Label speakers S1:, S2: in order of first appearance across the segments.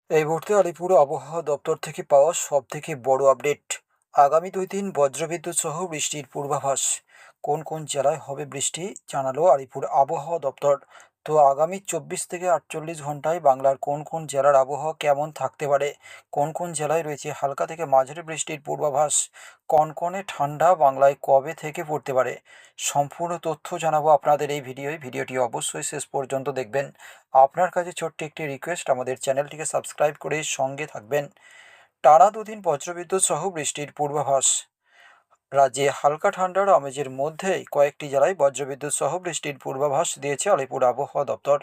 S1: এই মুহূর্তে আলিপুর আবহাওয়া দপ্তর থেকে পাওয়া সবথেকে বড় আপডেট। আগামী 2 দিন বজ্রবিদ্যুৎ সহ বৃষ্টির পূর্বাভাস। কোন কোন জেলায় হবে বৃষ্টি জানালো আলিপুর আবহাওয়া দপ্তর। তো আগামী 24 থেকে 48 ঘন্টায় বাংলার কোন কোন জেলার আবহাওয়া কেমন থাকতে পারে, কোন কোন জেলায় রয়েছে হালকা থেকে মাঝারি বৃষ্টির পূর্বাভাস, কনকনে ঠান্ডা বাংলায় কবে থেকে পড়তে পারে, সম্পূর্ণ তথ্য জানাবো আপনাদের এই ভিডিওটি অবশ্যই শেষ পর্যন্ত দেখবেন। আপনার কাছে ছোট্ট একটি রিকোয়েস্ট, আমাদের চ্যানেলটিকে সাবস্ক্রাইব করে সঙ্গে থাকবেন। টানা 2 দিন বজ্রবিদ্যুৎ সহ বৃষ্টির পূর্বাভাস। রাজ্যে হালকা ঠান্ডার আমেজের মধ্যেই কয়েকটি জেলায় বজ্রবিদ্যুৎ সহ বৃষ্টির পূর্বাভাস দিয়েছে আলিপুর আবহাওয়া দপ্তর।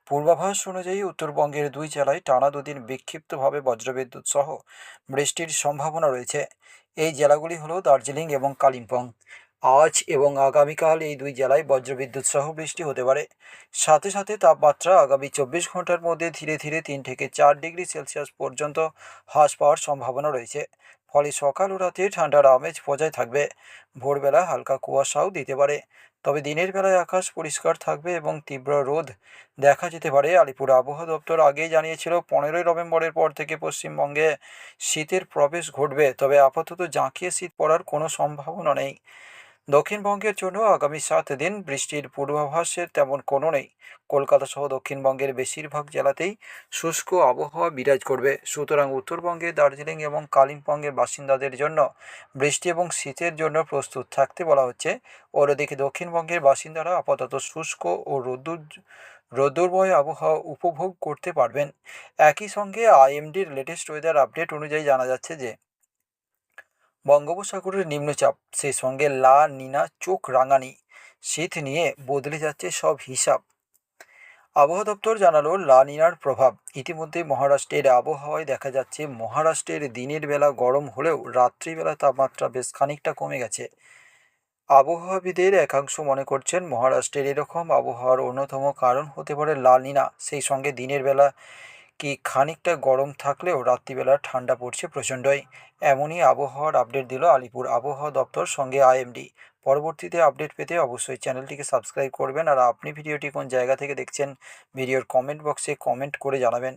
S1: পূর্বাভাস অনুযায়ী উত্তরবঙ্গের 2 জেলায় টানা 2 দিন বিক্ষিপ্তভাবে বজ্রবিদ্যুৎ সহ বৃষ্টির সম্ভাবনা রয়েছে। এই জেলাগুলি হলো দার্জিলিং এবং কালিম্পং। আজ এবং আগামীকাল এই 2 জেলায় বজ্রবিদ্যুৎ সহ বৃষ্টি হতে পারে। সাথে সাথে তাপমাত্রা আগামী 24 ঘন্টার মধ্যে ধীরে ধীরে 3 থেকে 4 ডিগ্রি সেলসিয়াস পর্যন্ত হ্রাস পাওয়ার সম্ভাবনা রয়েছে। ফলে সকাল ও রাতে ঠান্ডার আমেজ বজায় থাকবে। ভোরবেলা হালকা কুয়াশাও দিতে পারে। তবে দিনের বেলায় আকাশ পরিষ্কার থাকবে এবং তীব্র রোদ দেখা যেতে পারে। আলিপুর আবহাওয়া দপ্তর আগেই জানিয়েছিল 15ই নভেম্বরের পর থেকে পশ্চিমবঙ্গে শীতের প্রবেশ ঘটবে, তবে আপাতত জাঁকিয়ে শীত পড়ার কোনো সম্ভাবনা নেই। দক্ষিণবঙ্গের জন্য আগামী 7 দিন বৃষ্টির পূর্বাভাসের তেমন কোনো নেই। কলকাতা সহ দক্ষিণবঙ্গের বেশিরভাগ জেলাতেই শুষ্ক আবহাওয়া বিরাজ করবে। সুতরাং উত্তরবঙ্গে দার্জিলিং এবং কালিম্পংয়ের বাসিন্দাদের জন্য বৃষ্টি এবং শীতের জন্য প্রস্তুত থাকতে বলা হচ্ছে। অন্যদিকে দক্ষিণবঙ্গের বাসিন্দারা আপাতত শুষ্ক ও রোদ্দুরময় আবহাওয়া উপভোগ করতে পারবেন। একই সঙ্গে আইএমডির লেটেস্ট ওয়েদার আপডেট অনুযায়ী জানা যাচ্ছে যে বঙ্গোপসাগরের নিম্নচাপ, সেই সঙ্গে লা নিনা চোখ রাঙানি, শীত নিয়ে বদলে যাচ্ছে সব হিসাব। আবহাওয়া দপ্তর জানালো লা নিনার প্রভাব ইতিমধ্যেই মহারাষ্ট্রের আবহাওয়ায় দেখা যাচ্ছে। মহারাষ্ট্রের দিনের বেলা গরম হলেও রাত্রিবেলা তাপমাত্রা বেশ খানিকটা কমে গেছে। আবহাওয়াবিদের একাংশ মনে করছেন মহারাষ্ট্রের এরকম আবহাওয়ার অন্যতম কারণ হতে পারে লা নিনা। সেই সঙ্গে দিনের বেলা কি খানিকটা গরম থাকলেও রাত্রিবেলা ঠান্ডা পড়ছে প্রচণ্ডই। এমনই আবহাওয়ার আপডেট দিল আলিপুর আবহাওয়া দপ্তর সঙ্গে আইএমডি। পরবর্তীতে আপডেট পেতে অবশ্যই চ্যানেলটিকে সাবস্ক্রাইব করবেন। আর আপনি ভিডিওটি কোন জায়গা থেকে দেখছেন ভিডিওর কমেন্ট বক্সে কমেন্ট করে জানাবেন।